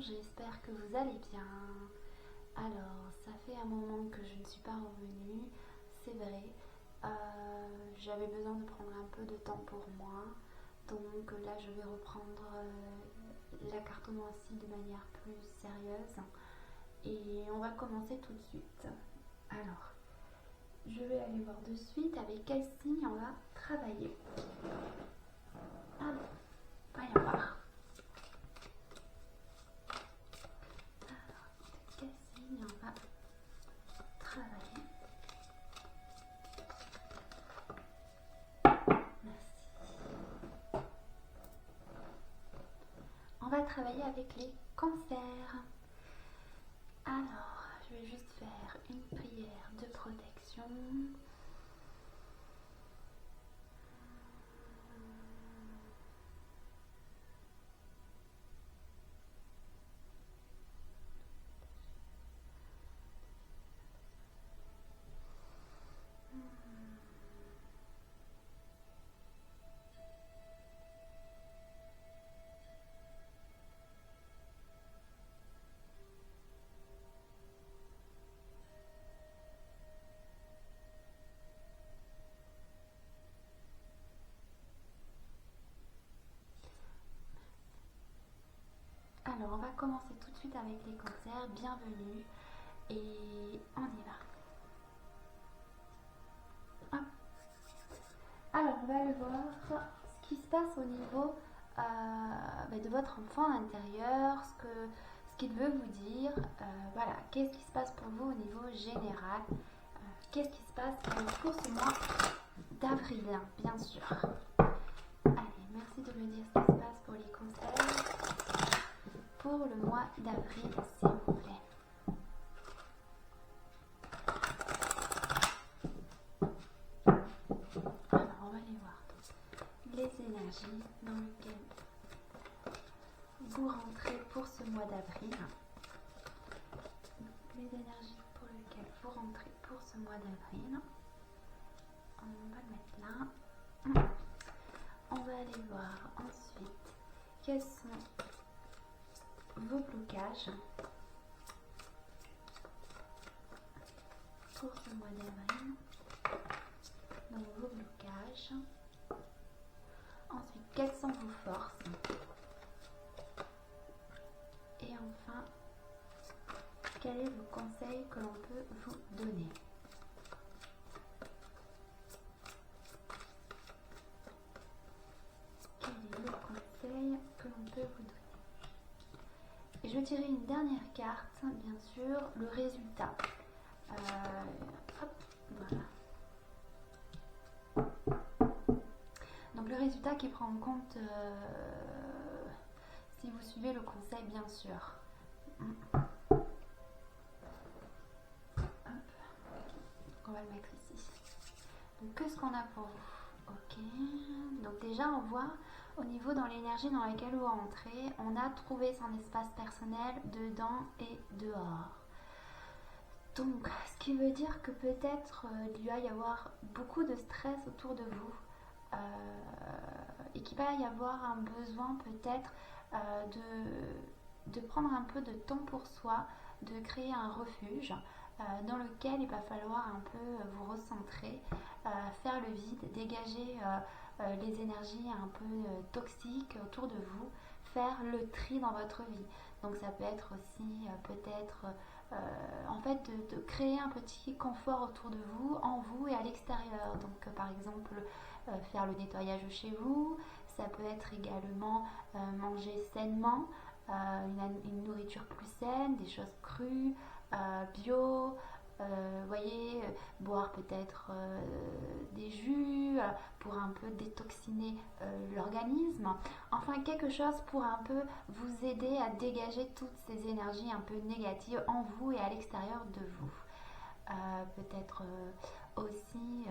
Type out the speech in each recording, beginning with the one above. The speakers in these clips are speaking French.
j'espère que vous allez bien. Alors, ça fait un moment que je ne suis pas revenue, c'est vrai. J'avais besoin de prendre un peu de temps pour moi. Donc là, je vais reprendre la cartomancie de manière plus sérieuse. Et on va commencer tout de suite. Alors, je vais aller voir de suite avec quel signe on va travailler. Alors, voyons voir. Quel signe on va travailler. Merci. On va travailler avec les cancers. Alors, je vais juste faire une prière de protection. Alors, on va commencer tout de suite avec les cancers. Bienvenue et on y va. Hop. Alors, on va aller voir ce qui se passe au niveau de votre enfant intérieur, ce qu'il veut vous dire. Voilà, qu'est-ce qui se passe pour vous au niveau général. Qu'est-ce qui se passe pour ce mois d'avril, bien sûr. Allez, merci de me dire ce qui se passe pour les cancers pour le mois d'avril, s'il vous plaît. Alors, on va aller voir les énergies dans lesquelles vous rentrez pour ce mois d'avril. Les énergies pour lesquelles vous rentrez pour ce mois d'avril. On va le mettre là. On va aller voir ensuite quels sont vos blocages pour ce mois d'avril. Donc vos blocages. Ensuite, quelles sont vos forces. Et enfin, quel est le conseil que l'on peut vous donner. Quel est le conseil que l'on peut vous donner. Et je vais tirer une dernière carte, bien sûr, le résultat. Hop, voilà. Donc le résultat qui prend en compte si vous suivez le conseil, bien sûr. Hop. Donc on va le mettre ici. Donc qu'est-ce qu'on a pour vous? Ok. Donc déjà on voit au niveau dans l'énergie dans laquelle vous rentrez, on a trouvé son espace personnel dedans et dehors. Donc ce qui veut dire que peut-être il va y avoir beaucoup de stress autour de vous. Et qu'il va y avoir un besoin peut-être de prendre un peu de temps pour soi, de créer un refuge dans lequel il va falloir un peu vous recentrer, faire le vide, dégager les énergies un peu toxiques autour de vous, faire le tri dans votre vie. Donc ça peut être aussi peut-être en fait de créer un petit confort autour de vous, en vous et à l'extérieur. Donc par exemple faire le nettoyage chez vous, ça peut être également manger sainement, une nourriture plus saine, des choses crues, bio, voyez, boire peut-être des jus pour un peu détoxiner l'organisme. Enfin, quelque chose pour un peu vous aider à dégager toutes ces énergies un peu négatives en vous et à l'extérieur de vous. Peut-être aussi, si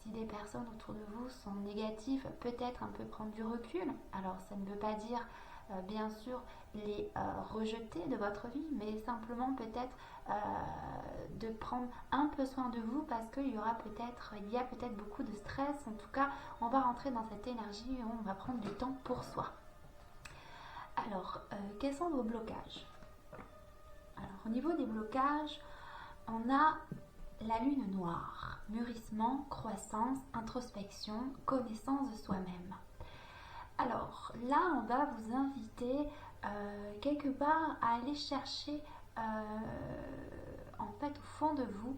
des personnes autour de vous sont négatives, peut-être un peu prendre du recul. Alors, ça ne veut pas dire, bien sûr, les rejeter de votre vie, mais simplement peut-être de prendre un peu soin de vous parce qu'il y a peut-être beaucoup de stress. En tout cas, on va rentrer dans cette énergie où on va prendre du temps pour soi. Alors, quels sont vos blocages? Alors, au niveau des blocages, on a la lune noire, mûrissement, croissance, introspection, connaissance de soi-même. Alors là, on va vous inviter quelque part à aller chercher en fait au fond de vous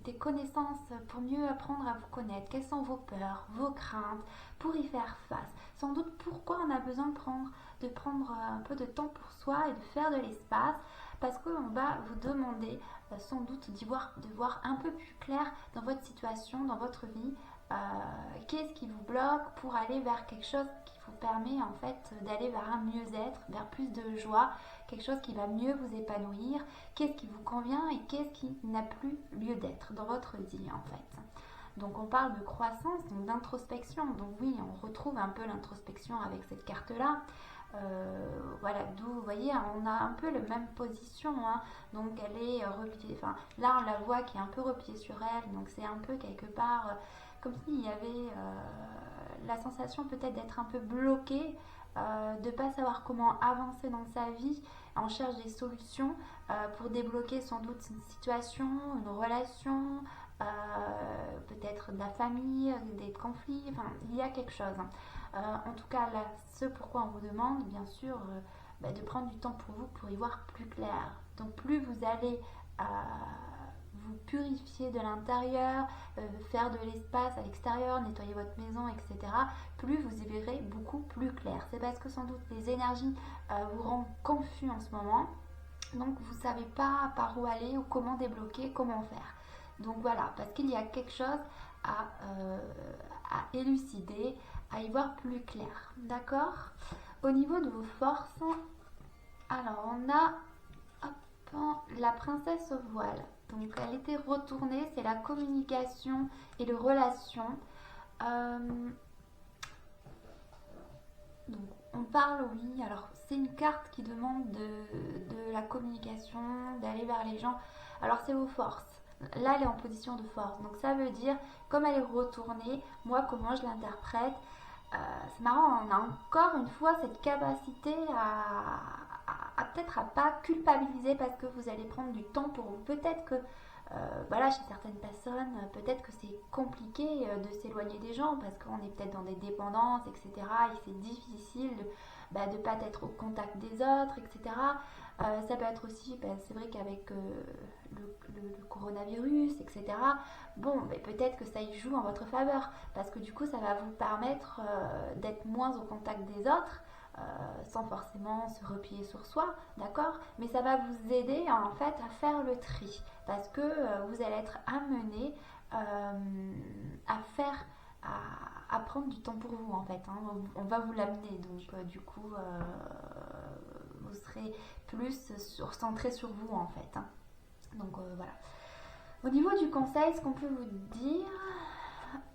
des connaissances pour mieux apprendre à vous connaître. Quelles sont vos peurs, vos craintes, pour y faire face. Sans doute pourquoi on a besoin de prendre un peu de temps pour soi et de faire de l'espace, parce qu'on va vous demander sans doute de voir un peu plus clair dans votre situation, dans votre vie, qu'est-ce qui vous bloque pour aller vers quelque chose qui vous permet en fait d'aller vers un mieux-être, vers plus de joie, quelque chose qui va mieux vous épanouir, qu'est-ce qui vous convient et qu'est-ce qui n'a plus lieu d'être dans votre vie en fait. Donc on parle de croissance, donc d'introspection, donc oui on retrouve un peu l'introspection avec cette carte là. Voilà, d'où vous voyez on a un peu la même position, hein. Donc elle est repliée, enfin là on la voit qui est un peu repliée sur elle, donc c'est un peu quelque part comme s'il y avait la sensation peut-être d'être un peu bloqué, de ne pas savoir comment avancer dans sa vie. On cherche des solutions pour débloquer sans doute une situation, une relation, peut-être de la famille, des conflits, enfin il y a quelque chose. En tout cas là, ce pourquoi on vous demande bien sûr de prendre du temps pour vous pour y voir plus clair. Donc plus vous allez vous purifier de l'intérieur, faire de l'espace à l'extérieur, nettoyer votre maison, etc., plus vous y verrez beaucoup plus clair. C'est parce que sans doute les énergies vous rendent confus en ce moment, donc vous ne savez pas par où aller ou comment débloquer, comment faire. Donc voilà, parce qu'il y a quelque chose à élucider, à y voir plus clair. D'accord? Au niveau de vos forces, alors on a la princesse au voile. Donc elle était retournée, c'est la communication et les relations. Donc on parle, oui, alors c'est une carte qui demande de la communication, d'aller vers les gens. Alors c'est vos forces. Là elle est en position de force. Donc ça veut dire, comme elle est retournée, moi comment je l'interprète, c'est marrant, on a encore une fois cette capacité à peut-être à pas culpabiliser parce que vous allez prendre du temps pour vous. Peut-être que voilà, chez certaines personnes, peut-être que c'est compliqué de s'éloigner des gens parce qu'on est peut-être dans des dépendances, etc. Et c'est difficile de ne pas être au contact des autres, etc. Ça peut être aussi, c'est vrai qu'avec le coronavirus, etc. Bon, peut-être que ça y joue en votre faveur parce que du coup, ça va vous permettre d'être moins au contact des autres. Sans forcément se replier sur soi, d'accord? Mais ça va vous aider en fait à faire le tri parce que vous allez être amené à faire, à prendre du temps pour vous en fait. Hein. On va vous l'amener donc du coup vous serez plus centré sur vous en fait. Hein. Donc voilà. Au niveau du conseil, ce qu'on peut vous dire,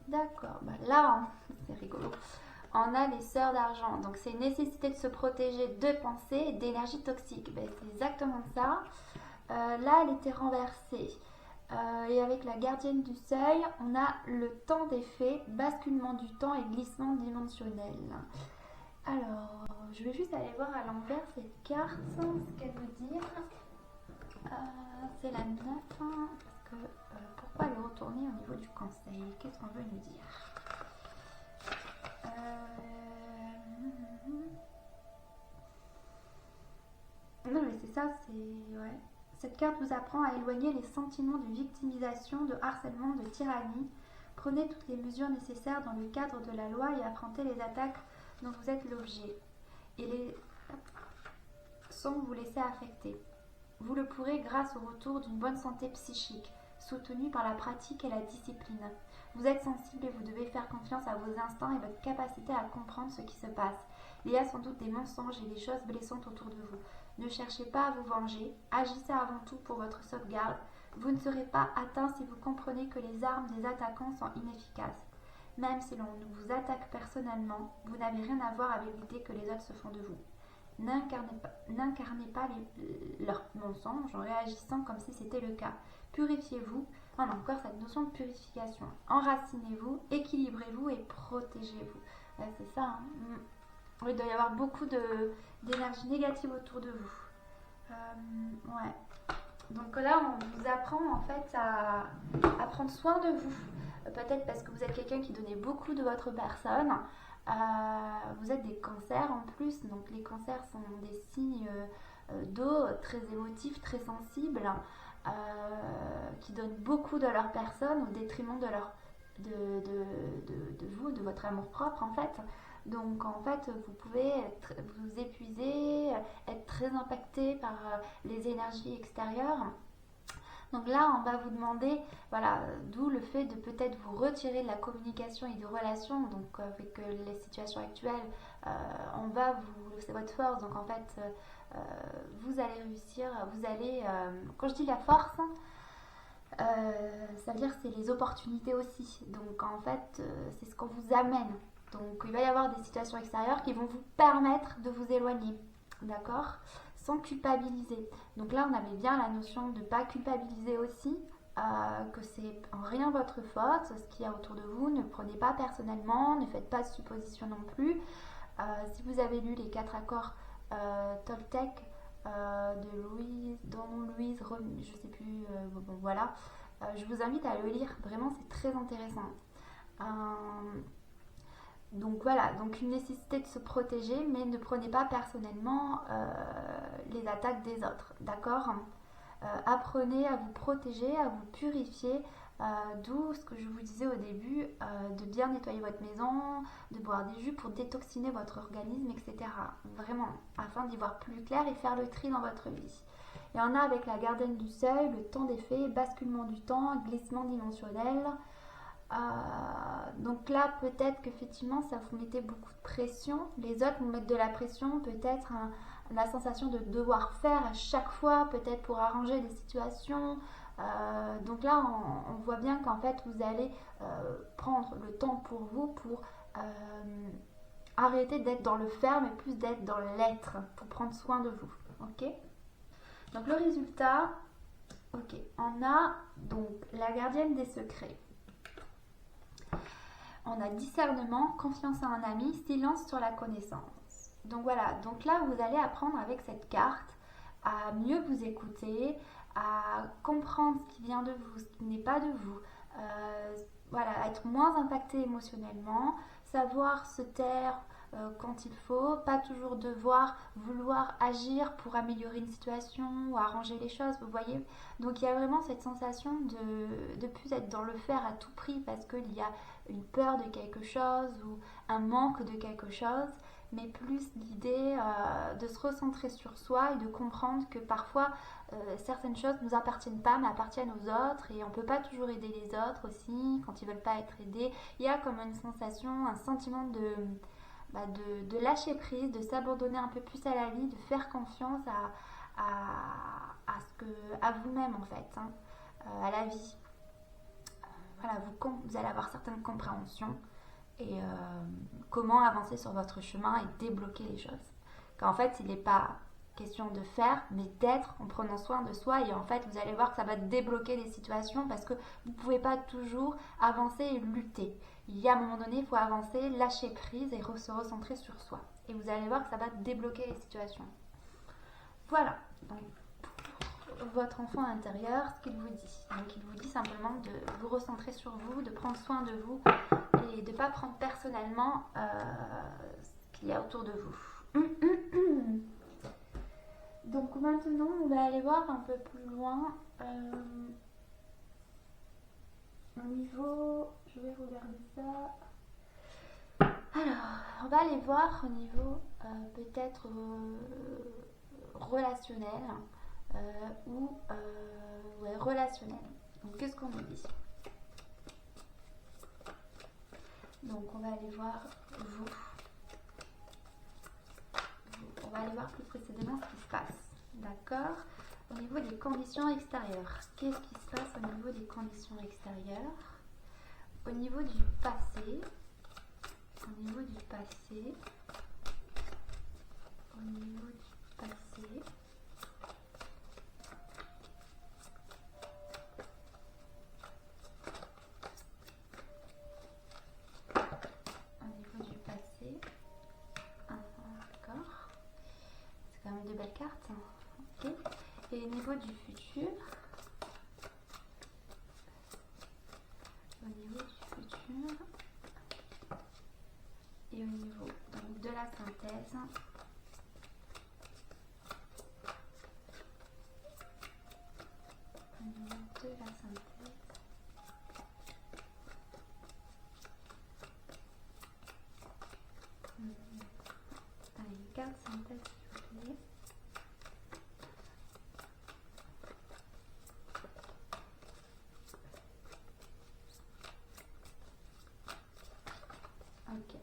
d'accord, là hein, c'est rigolo. On a les sœurs d'argent. Donc c'est une nécessité de se protéger de pensées et d'énergie toxique. C'est exactement ça. Là, elle était renversée. Et avec la gardienne du seuil, on a le temps des fées, basculement du temps et glissement dimensionnel. Alors, je vais juste aller voir à l'envers cette carte, ce qu'elle veut dire. C'est la 9. Parce que, pourquoi elle est retournée au niveau du conseil? Qu'est-ce qu'on veut nous dire? Non mais c'est ça, c'est... Ouais. Cette carte vous apprend à éloigner les sentiments de victimisation, de harcèlement, de tyrannie. Prenez toutes les mesures nécessaires dans le cadre de la loi et affrontez les attaques dont vous êtes l'objet. Et les... sans vous laisser affecter. Vous le pourrez grâce au retour d'une bonne santé psychique, soutenue par la pratique et la discipline. Vous êtes sensible et vous devez faire confiance à vos instincts et votre capacité à comprendre ce qui se passe. Il y a sans doute des mensonges et des choses blessantes autour de vous. Ne cherchez pas à vous venger, agissez avant tout pour votre sauvegarde. Vous ne serez pas atteint si vous comprenez que les armes des attaquants sont inefficaces. Même si l'on vous attaque personnellement, vous n'avez rien à voir avec l'idée que les autres se font de vous. N'incarnez pas leurs mensonges en réagissant comme si c'était le cas. Purifiez-vous. On a encore cette notion de purification. Enracinez-vous, équilibrez-vous et protégez-vous. Ouais, c'est ça. Hein. Oui, il doit y avoir beaucoup d'énergie négative autour de vous. Ouais. Donc là, on vous apprend en fait à prendre soin de vous. Peut-être parce que vous êtes quelqu'un qui donnait beaucoup de votre personne. Vous êtes des cancers en plus. Donc les cancers sont des signes d'eau très émotifs, très sensibles, qui donnent beaucoup de leur personne au détriment de leur de vous, de votre amour propre en fait. Donc en fait, vous pouvez vous épuiser, être très impacté par les énergies extérieures. Donc là, on va vous demander, voilà, d'où le fait de peut-être vous retirer de la communication et des relations. Donc avec les situations actuelles, on va vous, c'est votre force. Donc en fait, vous allez réussir, vous allez, quand je dis la force, ça veut dire que c'est les opportunités aussi. Donc en fait, c'est ce qu'on vous amène. Donc il va y avoir des situations extérieures qui vont vous permettre de vous éloigner, d'accord? Sans culpabiliser. Donc là, on avait bien la notion de ne pas culpabiliser aussi, que c'est en rien votre faute, ce qu'il y a autour de vous. Ne le prenez pas personnellement, ne faites pas de suppositions non plus. Si vous avez lu les 4 accords Toltec, dont Louise, je sais plus, bon voilà, je vous invite à le lire, vraiment c'est très intéressant. Donc voilà, donc une nécessité de se protéger, mais ne prenez pas personnellement les attaques des autres, d'accord? Apprenez à vous protéger, à vous purifier, d'où ce que je vous disais au début, de bien nettoyer votre maison, de boire des jus pour détoxiner votre organisme, etc. Vraiment, afin d'y voir plus clair et faire le tri dans votre vie. Et on a avec la gardienne du seuil, le temps des fées, basculement du temps, glissement dimensionnel. Donc là, peut-être qu'effectivement, ça vous mettait beaucoup de pression. Les autres vous mettent de la pression, peut-être la sensation de devoir faire à chaque fois, peut-être pour arranger des situations. Donc là, on voit bien qu'en fait, vous allez prendre le temps pour vous pour arrêter d'être dans le faire, mais plus d'être dans l'être, pour prendre soin de vous. Ok? Donc le résultat, ok, on a donc la gardienne des secrets. On a discernement, confiance en un ami, silence sur la connaissance. Donc voilà, donc là vous allez apprendre avec cette carte à mieux vous écouter, à comprendre ce qui vient de vous, ce qui n'est pas de vous. Voilà, être moins impacté émotionnellement, savoir se taire quand il faut, pas toujours devoir vouloir agir pour améliorer une situation ou arranger les choses, vous voyez. Donc il y a vraiment cette sensation de plus être dans le faire à tout prix parce qu'il y a une peur de quelque chose ou un manque de quelque chose, mais plus l'idée de se recentrer sur soi et de comprendre que parfois certaines choses ne nous appartiennent pas mais appartiennent aux autres et on ne peut pas toujours aider les autres aussi quand ils ne veulent pas être aidés. Il y a comme une sensation, un sentiment de lâcher prise, de s'abandonner un peu plus à la vie, de faire confiance à vous-même en fait, hein, à la vie. Voilà, vous allez avoir certaines compréhensions et comment avancer sur votre chemin et débloquer les choses. Qu'en fait, il n'est pas question de faire, mais d'être en prenant soin de soi et en fait, vous allez voir que ça va débloquer les situations parce que vous ne pouvez pas toujours avancer et lutter. Il y a un moment donné, il faut avancer, lâcher prise et se recentrer sur soi. Et vous allez voir que ça va débloquer les situations. Voilà. Donc, votre enfant intérieur, ce qu'il vous dit. Donc il vous dit simplement de vous recentrer sur vous, de prendre soin de vous et de ne pas prendre personnellement ce qu'il y a autour de vous. Donc maintenant, on va aller voir un peu plus loin au niveau... Je vais regarder ça. Alors, on va aller voir au niveau peut-être relationnel. Ou ouais, relationnel. Donc qu'est-ce qu'on nous dit? Donc on va aller voir vous. On va aller voir plus précisément ce qui se passe. D'accord? Au niveau des conditions extérieures. Qu'est-ce qui se passe au niveau des conditions extérieures? Au niveau du passé. Au niveau du passé. Au niveau du passé. Au niveau du passé. Et au niveau du futur, et au niveau donc, de la synthèse, Allez, une carte synthèse s'il vous plaît. Ok.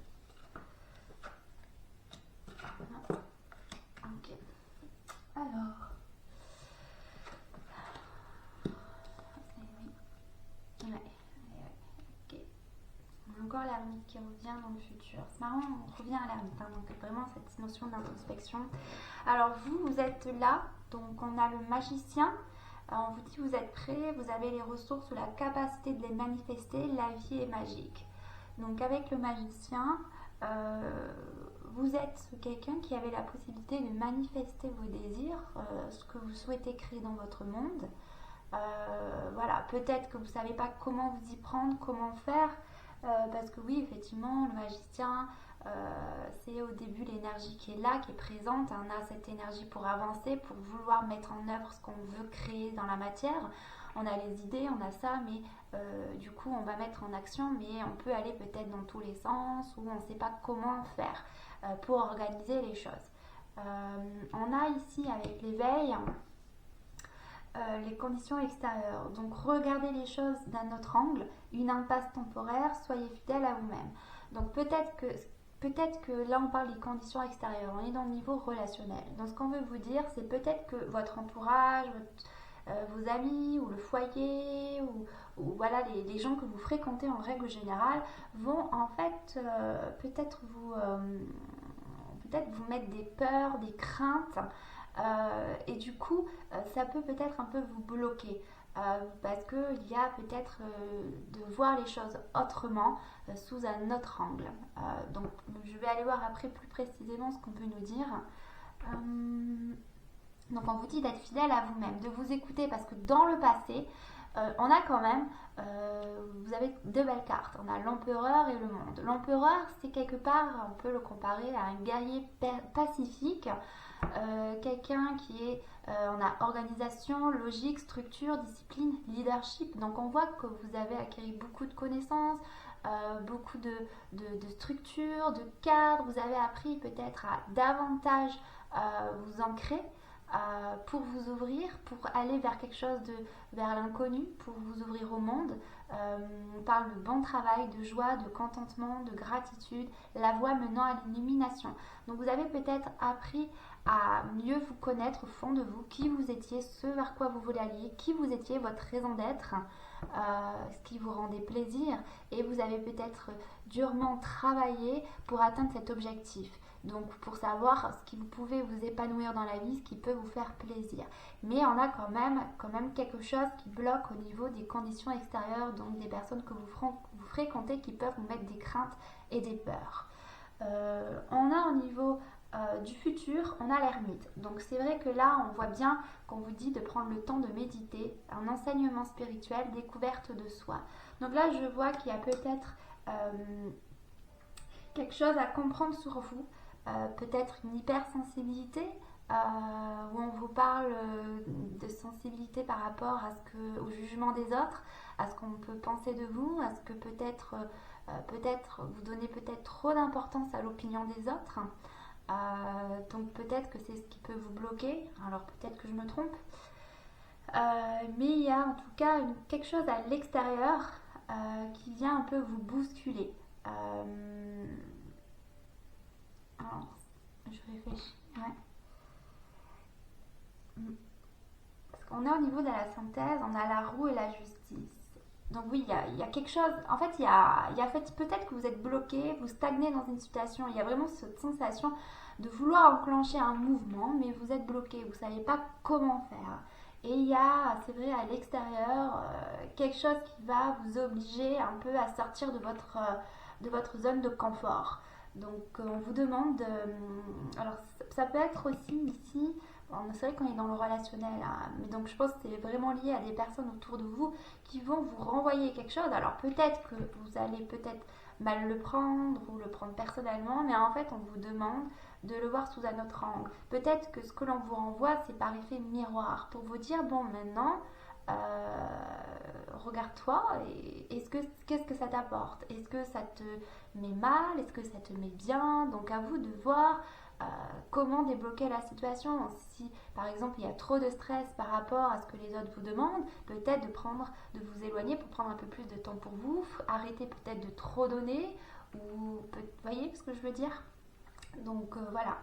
Ok. Alors. Ouais. Ok. On a encore l'ermite qui revient dans le futur. C'est marrant, on revient à l'ermite, hein, donc vraiment cette notion d'introspection. Alors vous êtes là, donc on a le magicien. On vous dit vous êtes prêts, vous avez les ressources ou la capacité de les manifester, la vie est magique. Donc avec le magicien, vous êtes quelqu'un qui avait la possibilité de manifester vos désirs, ce que vous souhaitez créer dans votre monde. Voilà, peut-être que vous ne savez pas comment vous y prendre, comment faire, parce que oui, effectivement, le magicien, c'est au début l'énergie qui est là, qui est présente. On a cette énergie pour avancer, pour vouloir mettre en œuvre ce qu'on veut créer dans la matière. On a les idées, on a ça, mais du coup, on va mettre en action, mais on peut aller peut-être dans tous les sens, ou on ne sait pas comment faire pour organiser les choses. On a ici, avec l'éveil, les conditions extérieures. Donc regardez les choses d'un autre angle, une impasse temporaire, soyez fidèle à vous-même. Donc peut-être que là on parle des conditions extérieures, on est dans le niveau relationnel. Donc ce qu'on veut vous dire, c'est peut-être que votre entourage, vos amis ou le foyer ou voilà les gens que vous fréquentez en règle générale vont en fait peut-être vous mettre des peurs, des craintes. Et du coup, ça peut-être un peu vous bloquer parce qu'il y a peut-être de voir les choses autrement, sous un autre angle. Donc, je vais aller voir après plus précisément ce qu'on peut nous dire. Donc, on vous dit d'être fidèle à vous-même, de vous écouter parce que dans le passé, on a quand même, vous avez deux belles cartes. On a l'empereur et le monde. L'empereur, c'est quelque part, on peut le comparer à un guerrier pacifique. Quelqu'un qui est, on a organisation, logique, structure, discipline, leadership. Donc on voit que vous avez acquis beaucoup de connaissances, beaucoup de structures, de cadres. Vous avez appris peut-être à davantage vous ancrer pour vous ouvrir, pour aller vers quelque chose vers l'inconnu, pour vous ouvrir au monde. On parle de bon travail, de joie, de contentement, de gratitude, la voie menant à l'illumination. Donc vous avez peut-être appris à mieux vous connaître au fond de vous, qui vous étiez, ce vers quoi vous voulez aller, qui vous étiez, votre raison d'être, ce qui vous rendait plaisir, et vous avez peut-être durement travaillé pour atteindre cet objectif. Donc pour savoir ce qui vous pouvez vous épanouir dans la vie, ce qui peut vous faire plaisir. Mais on a quand même quelque chose qui bloque au niveau des conditions extérieures, donc des personnes que vous fréquentez qui peuvent vous mettre des craintes et des peurs. On a au niveau du futur, on a l'ermite. Donc c'est vrai que là, on voit bien qu'on vous dit de prendre le temps de méditer, un enseignement spirituel, découverte de soi. Donc là, je vois qu'il y a peut-être quelque chose à comprendre sur vous. Peut-être une hypersensibilité où on vous parle de sensibilité par rapport au jugement des autres, à ce qu'on peut penser de vous, à ce que peut-être vous donnez peut-être trop d'importance à l'opinion des autres. Donc peut-être que c'est ce qui peut vous bloquer, alors peut-être que je me trompe. Mais il y a en tout cas quelque chose à l'extérieur qui vient un peu vous bousculer. Alors, je réfléchis. Ouais. Parce qu'on est au niveau de la synthèse, on a la roue et la justice. Donc oui, il y a quelque chose. En fait, peut-être que vous êtes bloqué, vous stagnez dans une situation. Il y a vraiment cette sensation de vouloir enclencher un mouvement, mais vous êtes bloqué, vous ne savez pas comment faire. Et il y a, c'est vrai, à l'extérieur, quelque chose qui va vous obliger un peu à sortir de votre zone de confort. Donc on vous demande, alors ça peut être aussi ici C'est vrai qu'on est dans le relationnel, hein, mais donc je pense que c'est vraiment lié à des personnes autour de vous qui vont vous renvoyer quelque chose. Alors peut-être que vous allez peut-être mal le prendre ou le prendre personnellement, mais en fait on vous demande de le voir sous un autre angle. Peut-être que ce que l'on vous renvoie, c'est par effet miroir, pour vous dire, bon maintenant, regarde-toi, qu'est-ce que ça t'apporte? Est-ce que ça te met mal? Est-ce que ça te met bien? Donc à vous de voir comment débloquer la situation. Si par exemple il y a trop de stress par rapport à ce que les autres vous demandent, peut-être de vous éloigner pour prendre un peu plus de temps pour vous, arrêter peut-être de trop donner, ou vous voyez ce que je veux dire? Donc voilà.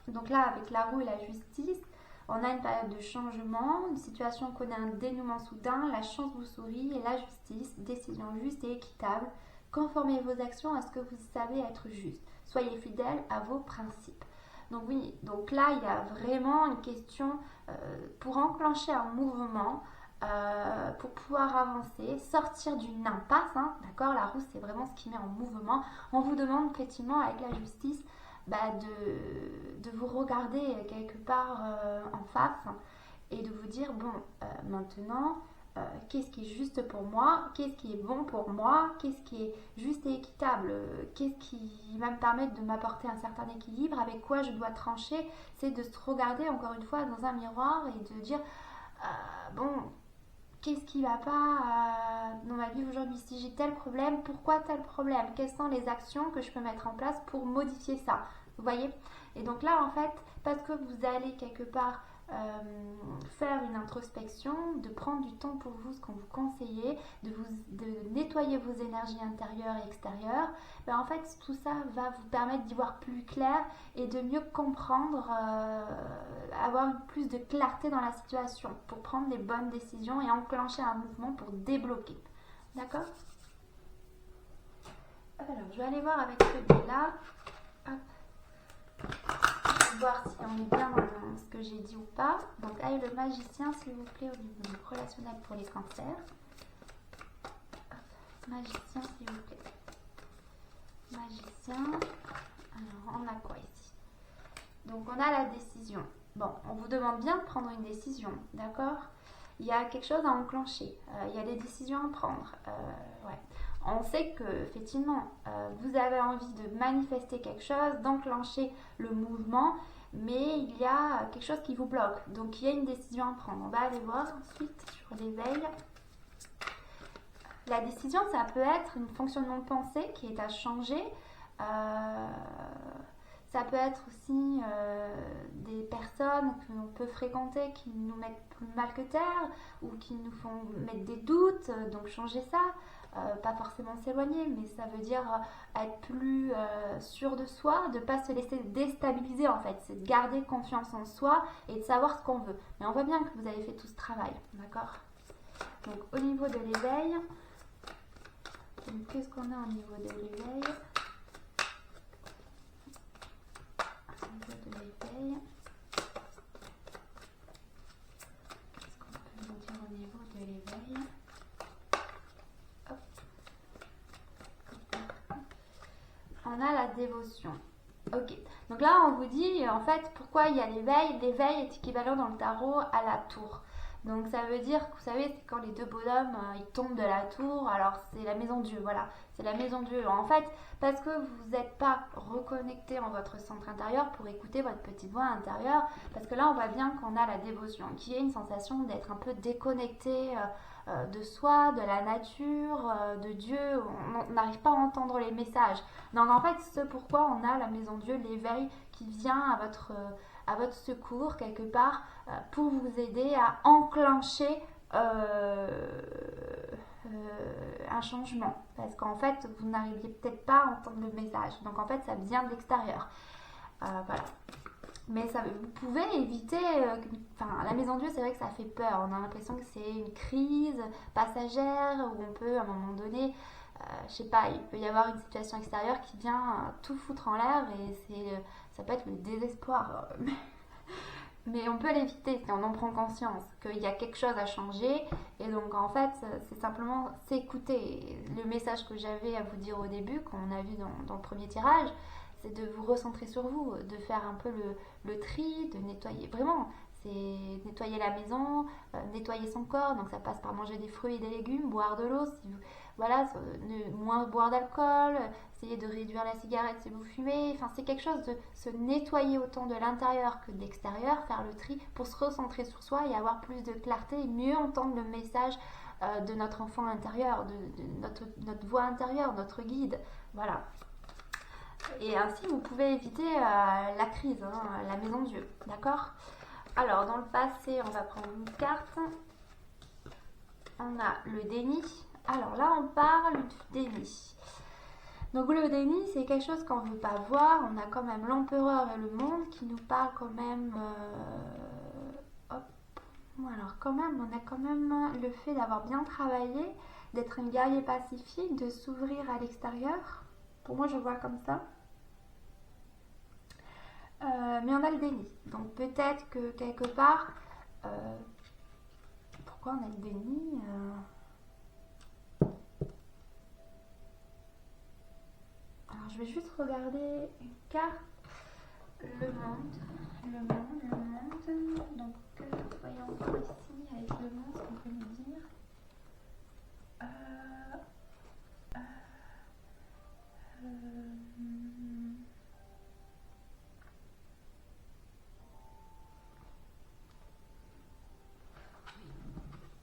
Donc là, avec la roue et la justice, on a une période de changement, une situation connaît un dénouement soudain, la chance vous sourit et la justice, décision juste et équitable. Conformez vos actions à ce que vous savez être juste. Soyez fidèles à vos principes. Donc oui, donc là, il y a vraiment une question pour enclencher un mouvement, pour pouvoir avancer, sortir d'une impasse, hein, d'accord? La roue, c'est vraiment ce qui met en mouvement. On vous demande effectivement, avec la justice, de vous regarder quelque part en face et de vous dire, bon, maintenant, qu'est-ce qui est juste pour moi, qu'est-ce qui est bon pour moi, qu'est-ce qui est juste et équitable, qu'est-ce qui va me permettre de m'apporter un certain équilibre, avec quoi je dois trancher. C'est de se regarder encore une fois dans un miroir et de dire, bon, qu'est-ce qui va pas dans ma vie aujourd'hui? Si j'ai tel problème, pourquoi tel problème? Quelles sont les actions que je peux mettre en place pour modifier ça? Vous voyez? Et donc là, en fait, parce que vous allez quelque part faire une introspection, de prendre du temps pour vous, ce qu'on vous conseille, de nettoyer vos énergies intérieures et extérieures, en fait, tout ça va vous permettre d'y voir plus clair et de mieux comprendre, avoir plus de clarté dans la situation pour prendre les bonnes décisions et enclencher un mouvement pour débloquer. D'accord? Alors, je vais aller voir avec celui-là. Hop. Voir si on est bien dans ce que j'ai dit ou pas. Donc, allez, le magicien, s'il vous plaît, au niveau du relationnel pour les cancers. Hop. Magicien, s'il vous plaît. Magicien. Alors, on a quoi ici? Donc, on a la décision. Bon, on vous demande bien de prendre une décision, d'accord? Il y a quelque chose à enclencher. Il y a des décisions à prendre. Ouais. On sait que effectivement, vous avez envie de manifester quelque chose, d'enclencher le mouvement, mais il y a quelque chose qui vous bloque. Donc il y a une décision à prendre. On va aller voir ensuite sur l'éveil. La décision, ça peut être un fonctionnement de pensée qui est à changer. Ça peut être aussi des personnes que l'on peut fréquenter qui nous mettent plus mal que terre ou qui nous font mettre des doutes, donc changer ça. Pas forcément s'éloigner, mais ça veut dire être plus sûr de soi, de ne pas se laisser déstabiliser en fait. C'est de garder confiance en soi et de savoir ce qu'on veut. Mais on voit bien que vous avez fait tout ce travail, d'accord? Donc au niveau de l'éveil, qu'est-ce qu'on a au niveau de l'éveil? Qu'est-ce qu'on peut nous dire au niveau de l'éveil? On a la dévotion. Ok. Donc là, on vous dit, en fait, pourquoi il y a l'éveil. L'éveil est équivalent dans le tarot à la tour. Donc ça veut dire que, vous savez, c'est quand les deux bonhommes, ils tombent de la tour. Alors c'est la maison Dieu, voilà. C'est la maison Dieu. En fait, parce que vous n'êtes pas reconnecté en votre centre intérieur pour écouter votre petite voix intérieure. Parce que là, on voit bien qu'on a la dévotion, qui est une sensation d'être un peu déconnecté de soi, de la nature, de Dieu. On n'arrive pas à entendre les messages. Donc en fait, c'est pourquoi on a la maison Dieu, l'éveil qui vient à votre secours quelque part pour vous aider à enclencher un changement. Parce qu'en fait, vous n'arriviez peut-être pas à entendre le message. Donc en fait, ça vient de l'extérieur. Voilà. Mais ça, vous pouvez éviter, la maison Dieu, c'est vrai que ça fait peur. On a l'impression que c'est une crise passagère où on peut, à un moment donné, je sais pas, il peut y avoir une situation extérieure qui vient tout foutre en l'air et ça peut être le désespoir. Mais on peut l'éviter si on en prend conscience qu'il y a quelque chose à changer. Et donc en fait, c'est simplement s'écouter. Le message que j'avais à vous dire au début, qu'on a vu dans le premier tirage, c'est de vous recentrer sur vous, de faire un peu le tri, de nettoyer. Vraiment, c'est nettoyer la maison, nettoyer son corps. Donc ça passe par manger des fruits et des légumes, boire de l'eau, si vous, voilà, moins boire d'alcool, essayer de réduire la cigarette si vous fumez. Enfin, c'est quelque chose de se nettoyer autant de l'intérieur que de l'extérieur, faire le tri pour se recentrer sur soi et avoir plus de clarté et mieux entendre le message de notre enfant intérieur, de notre voix intérieure, notre guide. Voilà. Et ainsi, vous pouvez éviter la crise, hein, la maison Dieu. D'accord? Alors, dans le passé, on va prendre une carte. On a le déni. Alors là, on parle du déni. Donc le déni, c'est quelque chose qu'on ne veut pas voir. On a quand même l'empereur et le monde qui nous parlent quand même... hop. Alors quand même, on a quand même le fait d'avoir bien travaillé, d'être un guerrier pacifique, de s'ouvrir à l'extérieur. Pour moi, je vois comme ça. Mais on a le déni. Donc peut-être que quelque part... pourquoi on a le déni Alors je vais juste regarder une carte. Le monde. Donc voyons voir ici avec le monde ce qu'on peut nous dire.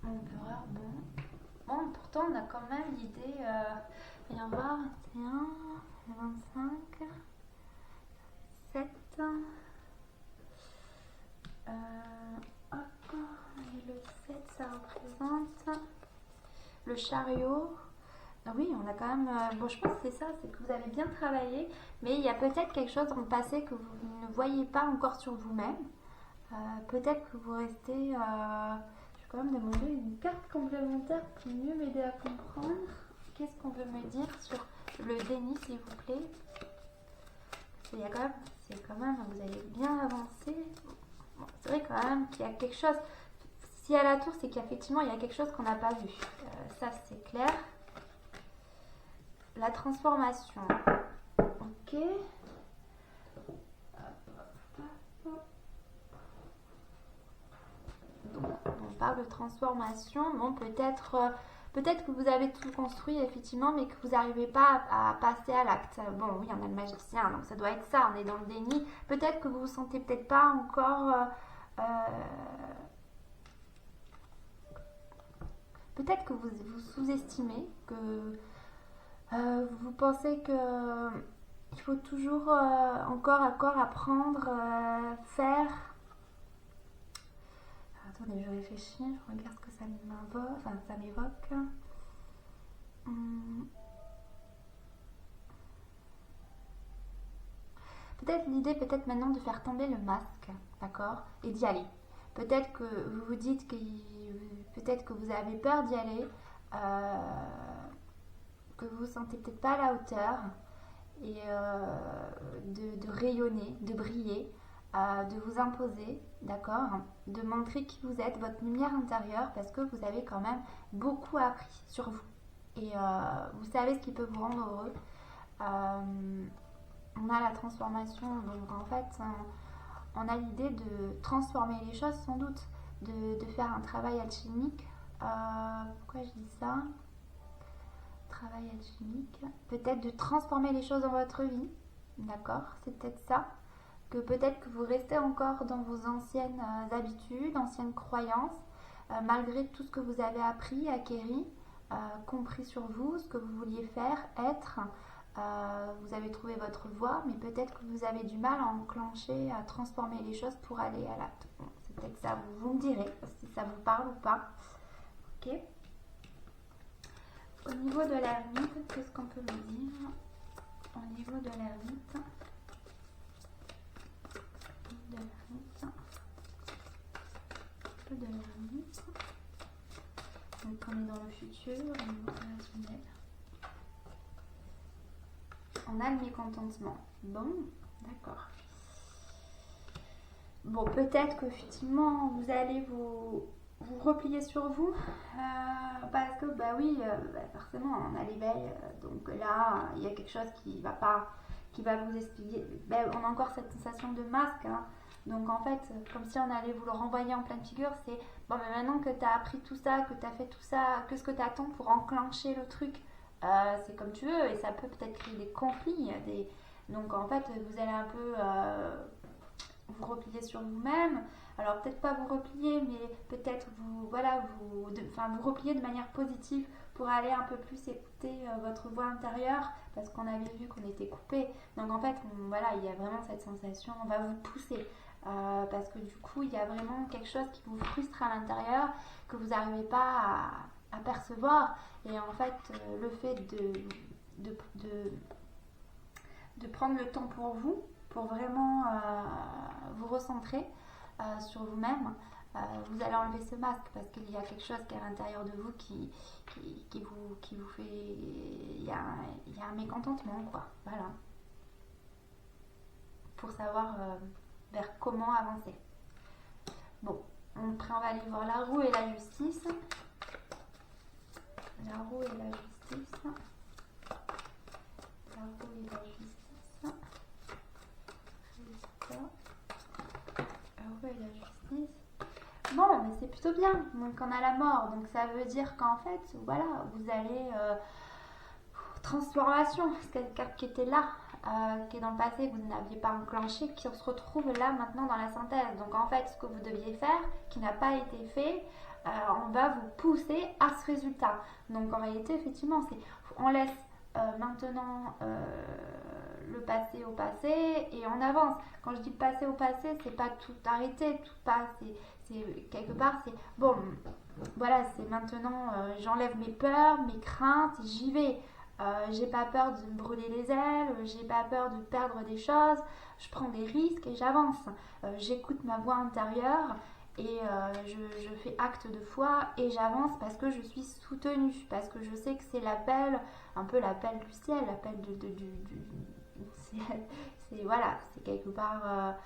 L'empereur, bon, pourtant on a quand même l'idée, voyons voir, 21, 25, 7, hop, et le 7 ça représente le chariot. Ah oui, on a quand même, bon je pense que c'est ça, c'est que vous avez bien travaillé, mais il y a peut-être quelque chose dans le passé que vous ne voyez pas encore sur vous-même. Peut-être que vous restez... je vais quand même demander une carte complémentaire pour mieux m'aider à comprendre. Qu'est-ce qu'on veut me dire sur le déni, s'il vous plaît? Il y a quand même, c'est quand même, vous avez bien avancé. Bon, c'est vrai quand même qu'il y a quelque chose. Si à la tour, c'est qu'effectivement, il y a quelque chose qu'on n'a pas vu. Ça, c'est clair. La transformation. Ok. Donc, on parle de transformation. Bon, peut-être que vous avez tout construit, effectivement, mais que vous n'arrivez pas à passer à l'acte. Bon, oui, on a le magicien, donc ça doit être ça, on est dans le déni. Peut-être que vous vous sentez peut-être pas encore... peut-être que vous sous-estimez, que vous pensez que il faut toujours encore apprendre, faire... Attendez, je réfléchis, je regarde ce que ça m'invoque, enfin ça m'évoque. Peut-être l'idée, peut-être maintenant de faire tomber le masque, d'accord, et d'y aller. Peut-être que vous vous dites que peut-être que vous avez peur d'y aller, que vous vous sentez peut-être pas à la hauteur, et de rayonner, de briller, de vous imposer, d'accord, de montrer qui vous êtes, votre lumière intérieure, parce que vous avez quand même beaucoup appris sur vous. Et vous savez ce qui peut vous rendre heureux. On a la transformation, donc en fait, on a l'idée de transformer les choses sans doute, de faire un travail alchimique. Pourquoi je dis ça? Travail alchimique. Peut-être de transformer les choses dans votre vie, d'accord? C'est peut-être ça. Que peut-être que vous restez encore dans vos anciennes habitudes, anciennes croyances, malgré tout ce que vous avez appris, acquéri, compris sur vous, ce que vous vouliez faire, être. Vous avez trouvé votre voie, mais peut-être que vous avez du mal à enclencher, à transformer les choses pour aller à l'acte. Bon, c'est peut-être ça, vous me direz si ça vous parle ou pas. Ok. Au niveau de l'ermite, qu'est-ce qu'on peut me dire? Au niveau de l'ermite, donc on est dans le futur, au niveau relationnel. On a le mécontentement. Bon, d'accord. Bon, peut-être qu'effectivement, vous allez vous replier sur vous, parce que, bah oui, forcément, on a l'éveil, donc là, il y a quelque chose qui va pas, qui va vous expliquer. Ben, on a encore cette sensation de masque, hein. Donc en fait, comme si on allait vous le renvoyer en pleine figure, c'est bon, mais maintenant que tu as appris tout ça, que tu as fait tout ça, qu'est-ce que tu attends pour enclencher le truc? C'est comme tu veux, et ça peut peut-être créer des conflits. Donc en fait, vous allez un peu vous replier sur vous-même. Alors peut-être pas vous replier, mais peut-être vous, voilà, vous replier de manière positive pour aller un peu plus écouter votre voix intérieure, parce qu'on avait vu qu'on était coupé. Donc en fait, voilà, il y a vraiment cette sensation, on va vous pousser. Parce que du coup, il y a vraiment quelque chose qui vous frustre à l'intérieur, que vous n'arrivez pas à percevoir. Et en fait, le fait de prendre le temps pour vraiment vous recentrer sur vous-même, vous allez enlever ce masque, parce qu'il y a quelque chose qui est à l'intérieur de vous qui vous fait... Il y a un mécontentement, quoi. Voilà. Pour savoir vers comment avancer. Bon, après on va aller voir la roue et la justice. La roue et la justice. La roue et la justice. La roue et la justice. Bon, mais c'est plutôt bien. Donc on a la mort. Donc ça veut dire qu'en fait, voilà, vous allez... transformation. C'est quelqu'un qui était là, qui est dans le passé, que vous n'aviez pas enclenché, qui se retrouve là maintenant dans la synthèse. Donc en fait, ce que vous deviez faire, qui n'a pas été fait, on va vous pousser à ce résultat. Donc en réalité, effectivement, on laisse maintenant le passé au passé et on avance. Quand je dis passé au passé, c'est pas tout arrêter, tout pas, c'est quelque part, c'est bon, voilà, c'est maintenant, j'enlève mes peurs, mes craintes, j'y vais. J'ai pas peur de me brûler les ailes, j'ai pas peur de perdre des choses, je prends des risques et j'avance. J'écoute ma voix intérieure et je fais acte de foi et j'avance parce que je suis soutenue, parce que je sais que c'est l'appel, un peu l'appel du ciel, l'appel voilà, c'est quelque part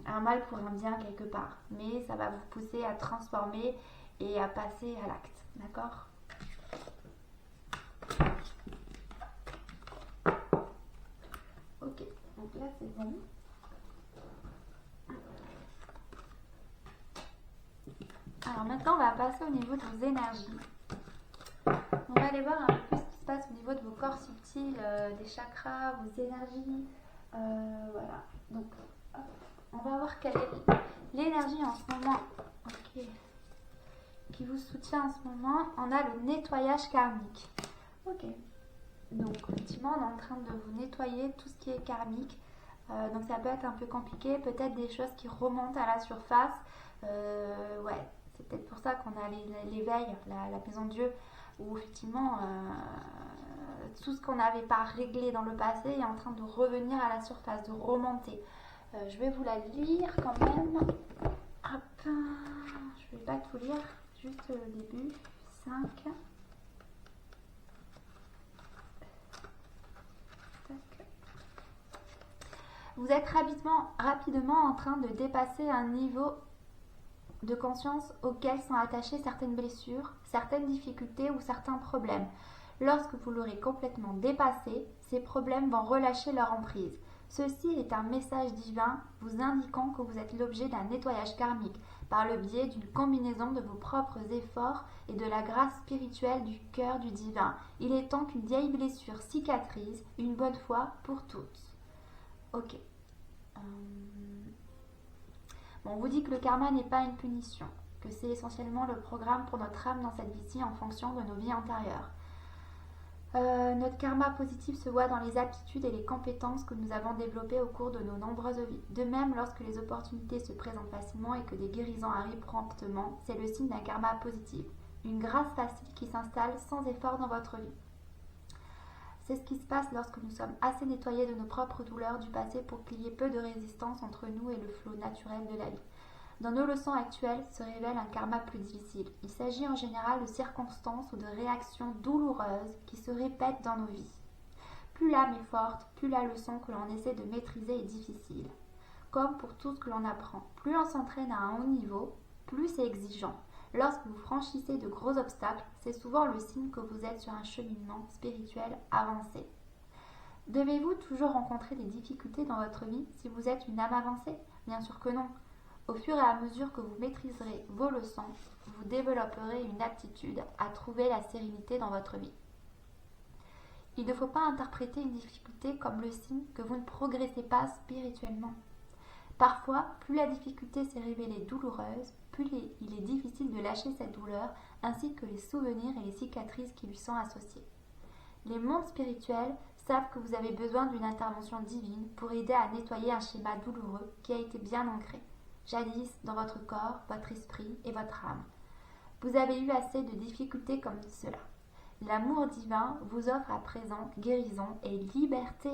un mal pour un bien quelque part, mais ça va vous pousser à transformer et à passer à l'acte, d'accord ? Ok, donc là c'est bon. Alors maintenant on va passer au niveau de vos énergies. On va aller voir un peu plus ce qui se passe au niveau de vos corps subtils, des chakras, vos énergies. Voilà, donc hop, on va voir quelle est l'énergie en ce moment. Ok, qui vous soutient en ce moment. On a le nettoyage karmique. Ok. Donc effectivement on est en train de vous nettoyer tout ce qui est karmique, donc ça peut être un peu compliqué, peut-être des choses qui remontent à la surface, ouais, c'est peut-être pour ça qu'on a l'éveil, la maison de Dieu, où effectivement tout ce qu'on n'avait pas réglé dans le passé est en train de revenir à la surface, de remonter. Je vais vous la lire quand même. Hop, je vais pas tout lire, juste le début. 5. Vous êtes rapidement en train de dépasser un niveau de conscience auquel sont attachées certaines blessures, certaines difficultés ou certains problèmes. Lorsque vous l'aurez complètement dépassé, ces problèmes vont relâcher leur emprise. Ceci est un message divin vous indiquant que vous êtes l'objet d'un nettoyage karmique par le biais d'une combinaison de vos propres efforts et de la grâce spirituelle du cœur du divin. Il est temps qu'une vieille blessure cicatrise une bonne fois pour toutes. Ok. Bon, on vous dit que le karma n'est pas une punition, que c'est essentiellement le programme pour notre âme dans cette vie-ci en fonction de nos vies antérieures. Notre karma positif se voit dans les aptitudes et les compétences que nous avons développées au cours de nos nombreuses vies. De même, lorsque les opportunités se présentent facilement et que des guérisons arrivent promptement, c'est le signe d'un karma positif, une grâce facile qui s'installe sans effort dans votre vie. C'est ce qui se passe lorsque nous sommes assez nettoyés de nos propres douleurs du passé pour qu'il y ait peu de résistance entre nous et le flot naturel de la vie. Dans nos leçons actuelles se révèle un karma plus difficile. Il s'agit en général de circonstances ou de réactions douloureuses qui se répètent dans nos vies. Plus l'âme est forte, plus la leçon que l'on essaie de maîtriser est difficile. Comme pour tout ce que l'on apprend, plus on s'entraîne à un haut niveau, plus c'est exigeant. Lorsque vous franchissez de gros obstacles, c'est souvent le signe que vous êtes sur un cheminement spirituel avancé. Devez-vous toujours rencontrer des difficultés dans votre vie si vous êtes une âme avancée? Bien sûr que non. Au fur et à mesure que vous maîtriserez vos leçons, vous développerez une aptitude à trouver la sérénité dans votre vie. Il ne faut pas interpréter une difficulté comme le signe que vous ne progressez pas spirituellement. Parfois, plus la difficulté s'est révélée douloureuse, plus il est difficile de lâcher cette douleur, ainsi que les souvenirs et les cicatrices qui lui sont associés. Les mondes spirituels savent que vous avez besoin d'une intervention divine pour aider à nettoyer un schéma douloureux qui a été bien ancré, jadis dans votre corps, votre esprit et votre âme. Vous avez eu assez de difficultés comme cela. L'amour divin vous offre à présent guérison et liberté.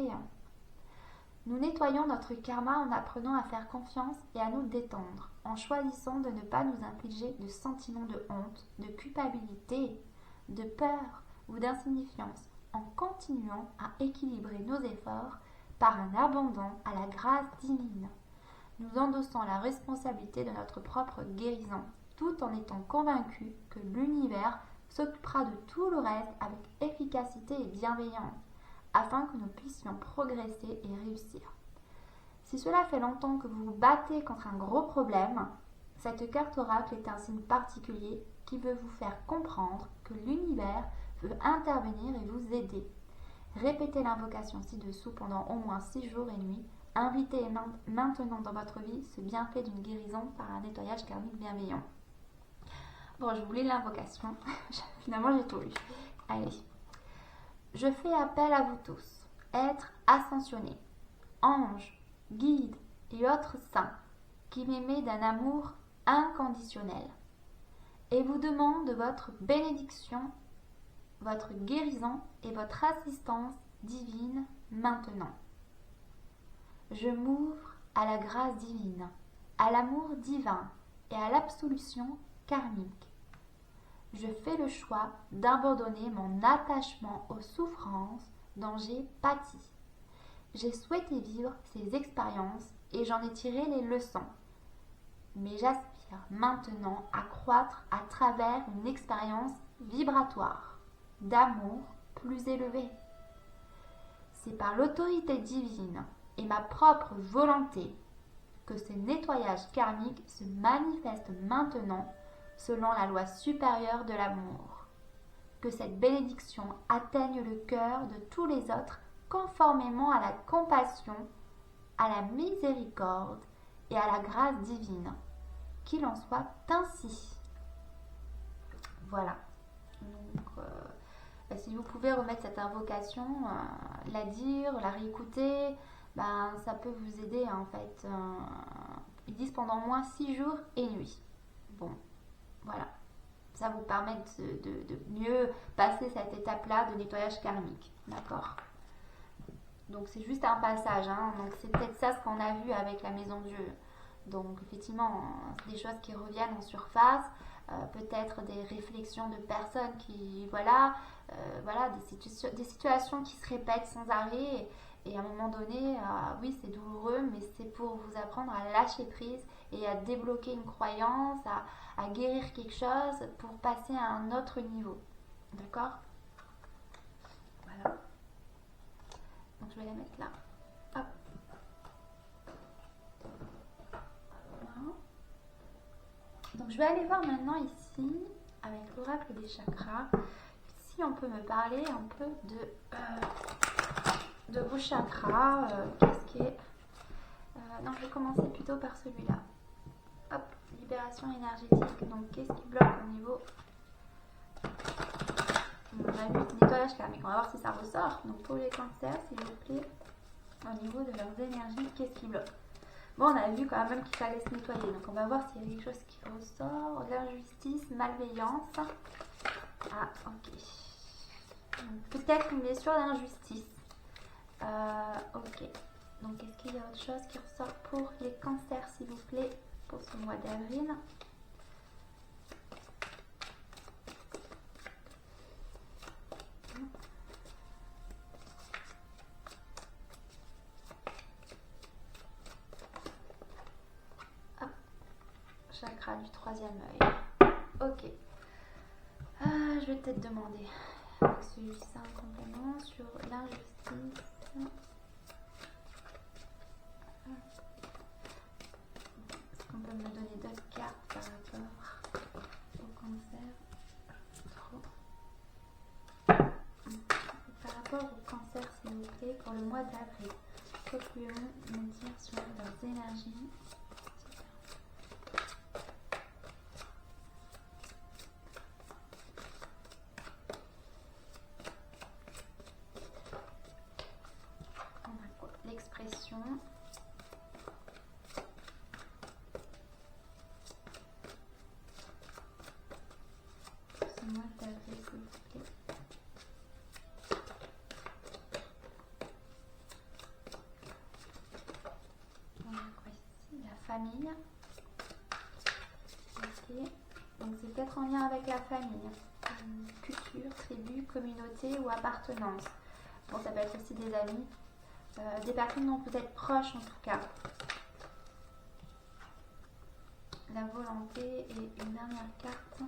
Nous nettoyons notre karma en apprenant à faire confiance et à nous détendre, en choisissant de ne pas nous infliger de sentiments de honte, de culpabilité, de peur ou d'insignifiance, en continuant à équilibrer nos efforts par un abandon à la grâce divine. Nous endossons la responsabilité de notre propre guérison, tout en étant convaincus que l'univers s'occupera de tout le reste avec efficacité et bienveillance, afin que nous puissions progresser et réussir. Si cela fait longtemps que vous vous battez contre un gros problème, cette carte oracle est un signe particulier qui veut vous faire comprendre que l'univers veut intervenir et vous aider. Répétez l'invocation ci-dessous pendant au moins 6 jours et nuits. Invitez maintenant dans votre vie ce bienfait d'une guérison par un nettoyage karmique bienveillant. Bon, je vous lis l'invocation. Finalement, j'ai tout lu. Allez. Je fais appel à vous tous, êtres ascensionnés, anges, guides et autres saints qui m'aimez d'un amour inconditionnel, et vous demande votre bénédiction, votre guérison et votre assistance divine maintenant. Je m'ouvre à la grâce divine, à l'amour divin et à l'absolution karmique. Je fais le choix d'abandonner mon attachement aux souffrances dont j'ai pâti. J'ai souhaité vivre ces expériences et j'en ai tiré les leçons. Mais j'aspire maintenant à croître à travers une expérience vibratoire, d'amour plus élevée. C'est par l'autorité divine et ma propre volonté que ce nettoyage karmique se manifeste maintenant selon la loi supérieure de l'amour. Que cette bénédiction atteigne le cœur de tous les autres conformément à la compassion, à la miséricorde et à la grâce divine. Qu'il en soit ainsi. Voilà. Donc, si vous pouvez remettre cette invocation, la dire, la réécouter, ça peut vous aider en fait. Ils disent pendant au moins 6 jours et nuits. Bon, voilà. Ça vous permet de mieux passer cette étape-là de nettoyage karmique. D'accord? Donc c'est juste un passage. Donc c'est peut-être ça ce qu'on a vu avec la maison Dieu. Donc effectivement, c'est des choses qui reviennent en surface. Peut-être des réflexions de personnes qui, des situations qui se répètent sans arrêt. Et à un moment donné, oui, c'est douloureux, mais c'est pour vous apprendre à lâcher prise et à débloquer une croyance, à guérir quelque chose pour passer à un autre niveau. D'accord? Voilà. Donc je vais la mettre là. Hop. Voilà. Donc je vais aller voir maintenant ici, avec l'oracle des chakras, si on peut me parler un peu de vos chakras. Qu'est-ce qui est... non, je vais commencer plutôt par celui-là. Hop, libération énergétique. Donc qu'est-ce qui bloque au niveau... On a vu nettoyage karmique. On va voir si ça ressort. Donc pour les cancers, s'il vous plaît, au niveau de leurs énergies, qu'est-ce qui bloque? Bon, on a vu quand même qu'il fallait se nettoyer. Donc on va voir s'il y a quelque chose qui ressort. L'injustice, malveillance. Ah, ok. Peut-être une blessure d'injustice. Ok. Donc est-ce qu'il y a autre chose qui ressort pour les cancers, s'il vous plaît, pour ce mois d'avril? Chakra du troisième œil. Ok. Je vais peut-être demander celui-ci un complément sur l'injustice. Est-ce qu'on peut me donner d'autres cartes par rapport au cancer? Par rapport au cancer, s'il vous plaît, pour le mois d'avril, que pouvez-vous me dire sur leurs énergies? On a quoi? L'expression. Ce mois d'avril, s'il vous plaît. Famille. Ok. Donc c'est peut-être en lien avec la famille. Culture, tribu, communauté ou appartenance. Bon, ça peut être aussi des amis. Des personnes dont vous êtes proches en tout cas. La volonté et une dernière carte.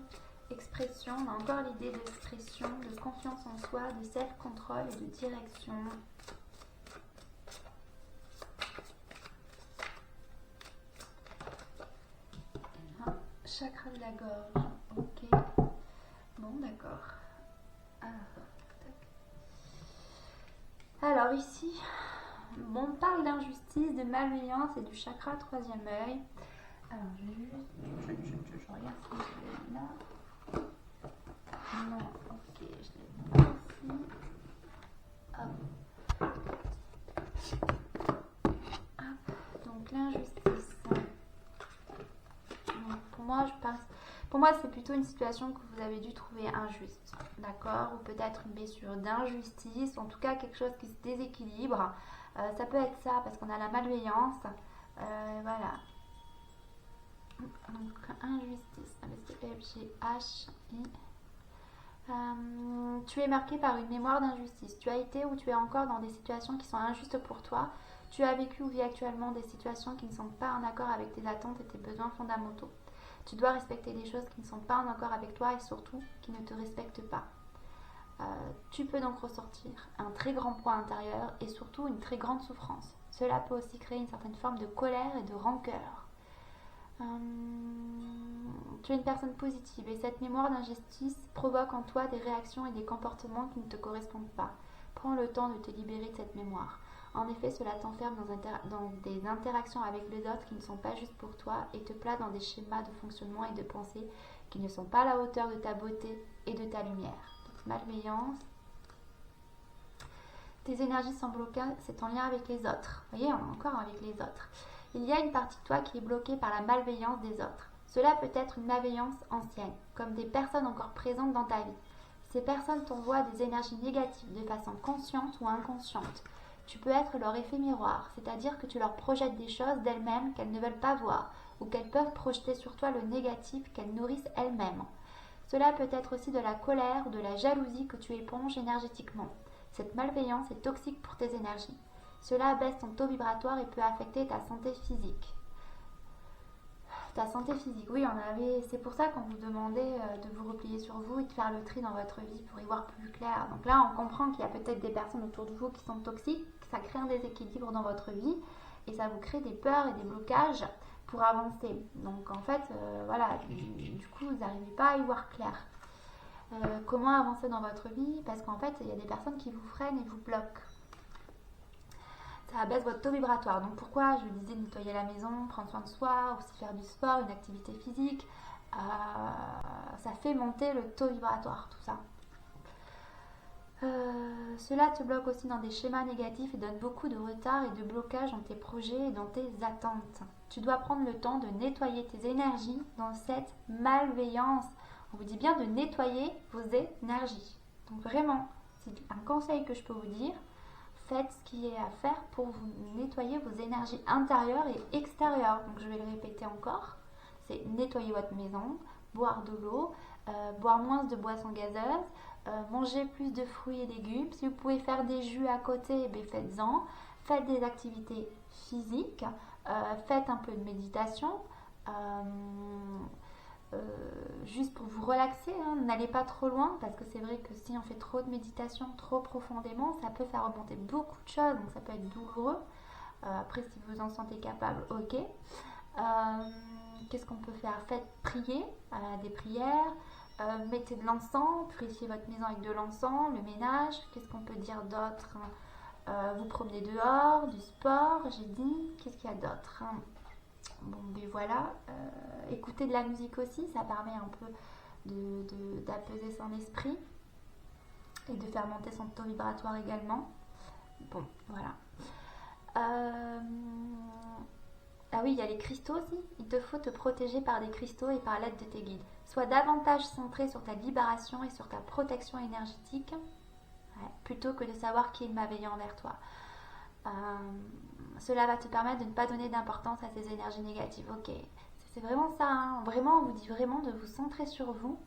Expression. On a encore l'idée d'expression, de confiance en soi, de self-control et de direction. Chakra de la gorge, ok. Bon, d'accord. Alors ici, bon, on parle d'injustice, de malveillance et du chakra troisième œil. Alors, je vais juste... Je regarde si je l'ai là. Non, ok, je l'ai pas ici. Hop. Donc l'injustice. Pour moi, c'est plutôt une situation que vous avez dû trouver injuste, d'accord? Ou peut-être une blessure d'injustice, en tout cas quelque chose qui se déséquilibre. Ça peut être ça parce qu'on a la malveillance. Voilà. Donc, injustice, F-G-H-I. Tu es marqué par une mémoire d'injustice. Tu as été ou tu es encore dans des situations qui sont injustes pour toi. Tu as vécu ou vis actuellement des situations qui ne sont pas en accord avec tes attentes et tes besoins fondamentaux. Tu dois respecter des choses qui ne sont pas en accord avec toi et surtout qui ne te respectent pas. Tu peux donc ressortir un très grand poids intérieur et surtout une très grande souffrance. Cela peut aussi créer une certaine forme de colère et de rancœur. Tu es une personne positive et cette mémoire d'injustice provoque en toi des réactions et des comportements qui ne te correspondent pas. Prends le temps de te libérer de cette mémoire. En effet, cela t'enferme dans des interactions avec les autres qui ne sont pas justes pour toi et te place dans des schémas de fonctionnement et de pensée qui ne sont pas à la hauteur de ta beauté et de ta lumière. Donc, malveillance. Tes énergies sont bloquées, c'est en lien avec les autres. Vous voyez, on est encore avec les autres. Il y a une partie de toi qui est bloquée par la malveillance des autres. Cela peut être une malveillance ancienne, comme des personnes encore présentes dans ta vie. Ces personnes t'envoient des énergies négatives de façon consciente ou inconsciente. Tu peux être leur effet miroir, c'est-à-dire que tu leur projettes des choses d'elles-mêmes qu'elles ne veulent pas voir ou qu'elles peuvent projeter sur toi le négatif qu'elles nourrissent elles-mêmes. Cela peut être aussi de la colère ou de la jalousie que tu éponges énergétiquement. Cette malveillance est toxique pour tes énergies. Cela abaisse ton taux vibratoire et peut affecter ta santé physique. Ta santé physique, oui, c'est pour ça qu'on vous demandait de vous replier sur vous et de faire le tri dans votre vie pour y voir plus clair. Donc là, on comprend qu'il y a peut-être des personnes autour de vous qui sont toxiques, que ça crée un déséquilibre dans votre vie et ça vous crée des peurs et des blocages pour avancer. Donc en fait, voilà, du coup, vous n'arrivez pas à y voir clair. Comment avancer dans votre vie? Parce qu'en fait, il y a des personnes qui vous freinent et vous bloquent. Ça abaisse votre taux vibratoire. Donc pourquoi je vous disais nettoyer la maison, prendre soin de soi, aussi faire du sport, une activité physique, ça fait monter le taux vibratoire, tout ça. Cela te bloque aussi dans des schémas négatifs et donne beaucoup de retard et de blocage dans tes projets et dans tes attentes. Tu dois prendre le temps de nettoyer tes énergies dans cette malveillance. On vous dit bien de nettoyer vos énergies. Donc vraiment, c'est un conseil que je peux vous dire. Faites ce qui est à faire pour vous nettoyer vos énergies intérieures et extérieures. Donc je vais le répéter encore. C'est nettoyer votre maison, boire de l'eau, boire moins de boissons gazeuses, manger plus de fruits et légumes. Si vous pouvez faire des jus à côté, faites-en. Faites des activités physiques, faites un peu de méditation. juste pour vous relaxer, hein. N'allez pas trop loin parce que c'est vrai que si on fait trop de méditation trop profondément, ça peut faire remonter beaucoup de choses, donc ça peut être douloureux. Après, si vous en sentez capable, ok. Qu'est-ce qu'on peut faire? Faites prier, des prières, mettez de l'encens, purifiez votre maison avec de l'encens, le ménage. Qu'est-ce qu'on peut dire d'autre? Vous promenez dehors, du sport, j'ai dit. Qu'est-ce qu'il y a d'autre? Bon, ben voilà. Écouter de la musique aussi, ça permet un peu d'apaiser son esprit et de faire monter son taux vibratoire également. Bon, voilà. Ah oui, il y a les cristaux aussi. Il te faut te protéger par des cristaux et par l'aide de tes guides. Sois davantage centré sur ta libération et sur ta protection énergétique, plutôt que de savoir qui est malveillant envers toi. Cela va te permettre de ne pas donner d'importance à ces énergies négatives. Ok, c'est vraiment ça, hein. Vraiment, on vous dit vraiment de vous centrer sur vous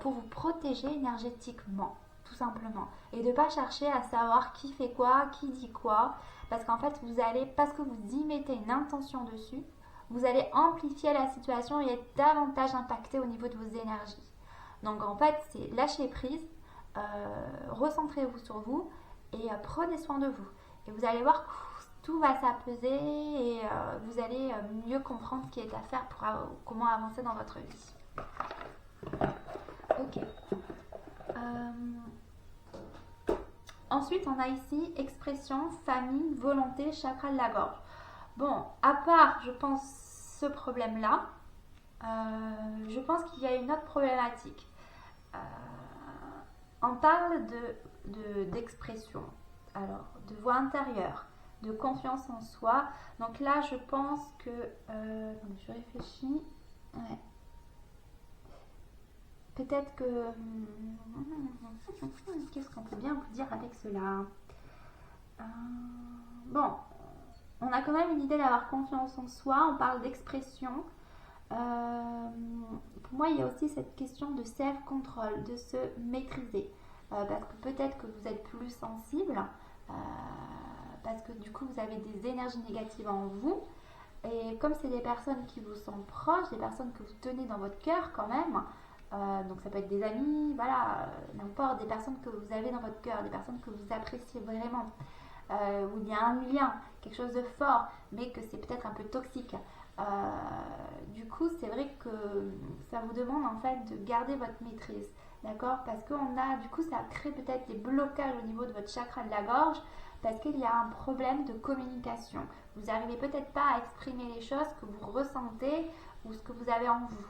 pour vous protéger énergétiquement, tout simplement. Et de ne pas chercher à savoir qui fait quoi, qui dit quoi. Parce qu'en fait, vous allez, parce que vous y mettez une intention dessus, vous allez amplifier la situation et être davantage impacté au niveau de vos énergies. Donc en fait, c'est lâcher prise, recentrez-vous sur vous et prenez soin de vous. Et vous allez voir que tout va s'apaiser et vous allez mieux comprendre ce qui est à faire pour comment avancer dans votre vie. Ok. Ensuite, on a ici expression, famille, volonté, chakra de la gorge. Bon, à part, je pense, ce problème-là, je pense qu'il y a une autre problématique. On parle d'expression, alors de voix intérieure, de confiance en soi. Donc là, je pense que... je réfléchis. Ouais. Peut-être que... Qu'est-ce qu'on peut bien vous dire avec cela? Bon, on a quand même une idée d'avoir confiance en soi. On parle d'expression. Pour moi, il y a aussi cette question de self-control, de se maîtriser. Parce que peut-être que vous êtes plus sensible, parce que du coup, vous avez des énergies négatives en vous. Et comme c'est des personnes qui vous sont proches, des personnes que vous tenez dans votre cœur quand même, donc ça peut être des amis, voilà, n'importe, des personnes que vous avez dans votre cœur, des personnes que vous appréciez vraiment, où il y a un lien, quelque chose de fort, mais que c'est peut-être un peu toxique. Du coup, c'est vrai que ça vous demande en fait de garder votre maîtrise, d'accord? Parce du coup, ça crée peut-être des blocages au niveau de votre chakra de la gorge, parce qu'il y a un problème de communication. Vous n'arrivez peut-être pas à exprimer les choses que vous ressentez ou ce que vous avez en vous.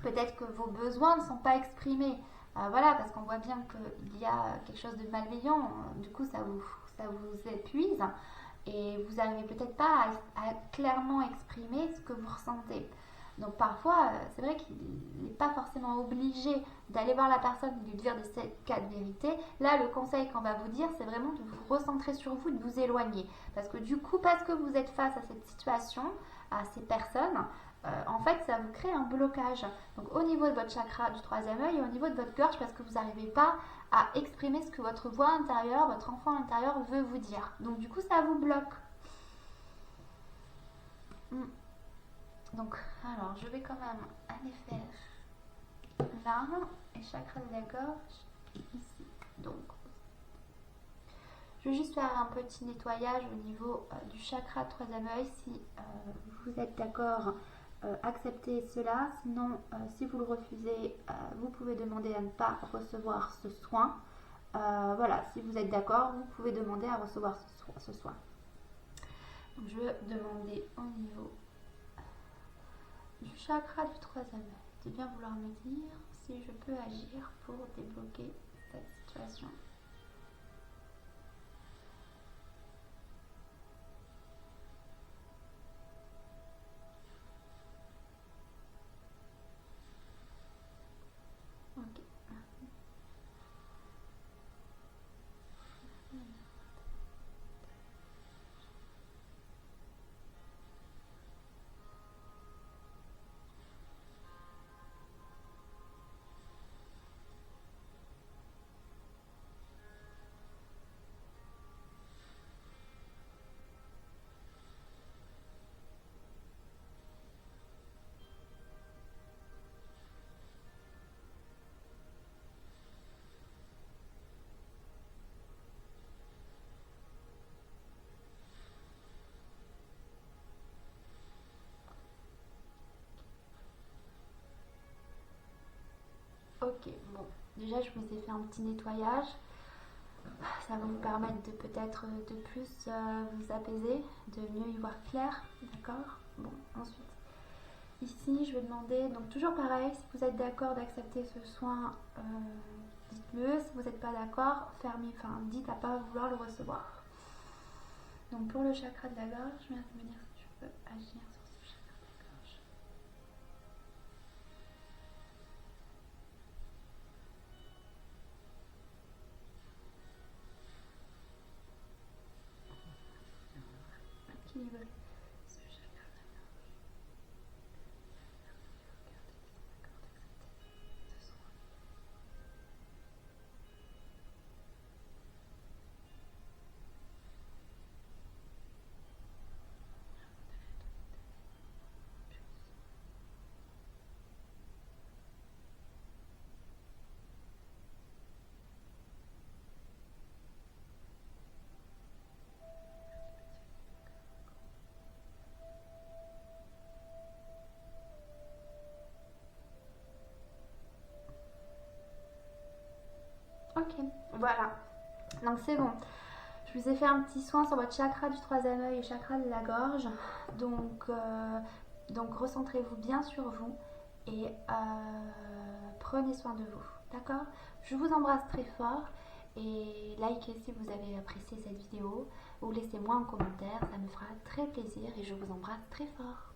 Peut-être que vos besoins ne sont pas exprimés. Voilà, parce qu'on voit bien qu'il y a quelque chose de malveillant. Du coup, ça vous épuise et vous n'arrivez peut-être pas à clairement exprimer ce que vous ressentez. Donc parfois, c'est vrai qu'il n'est pas forcément obligé d'aller voir la personne et lui dire ces cas de vérité. Là, le conseil qu'on va vous dire, c'est vraiment de vous recentrer sur vous, de vous éloigner. Parce que du coup, parce que vous êtes face à cette situation, à ces personnes, en fait, ça vous crée un blocage. Donc au niveau de votre chakra du troisième œil et au niveau de votre gorge, parce que vous n'arrivez pas à exprimer ce que votre voix intérieure, votre enfant intérieur veut vous dire. Donc du coup, ça vous bloque. Donc, alors, je vais quand même aller faire là et chakra de la gorge ici. Donc, je vais juste faire un petit nettoyage au niveau du chakra troisième œil. Si vous êtes d'accord, acceptez cela. Sinon, si vous le refusez, vous pouvez demander à ne pas recevoir ce soin. Voilà, si vous êtes d'accord, vous pouvez demander à recevoir ce soin. Donc, je vais demander au niveau du chakra du troisième œil de bien vouloir me dire si je peux agir pour débloquer cette situation. Ok. Ok, bon, déjà je vous ai fait un petit nettoyage. Ça va vous permettre de peut-être de plus vous apaiser, de mieux y voir clair, d'accord? Bon, ensuite, ici je vais demander, donc toujours pareil, si vous êtes d'accord d'accepter ce soin, dites-le. Si vous n'êtes pas d'accord, fermez, enfin dites à pas vouloir le recevoir. Donc pour le chakra de la gorge, je vais me dire si je peux agir sur ce chakra de la gorge. Équilibrer ce chakra de la gorge. Ce soin. Ok, voilà. Donc c'est bon. Je vous ai fait un petit soin sur votre chakra du troisième œil et chakra de la gorge. Donc recentrez-vous bien sur vous et prenez soin de vous. D'accord? Je vous embrasse très fort et likez si vous avez apprécié cette vidéo ou laissez-moi un commentaire, ça me fera très plaisir et je vous embrasse très fort.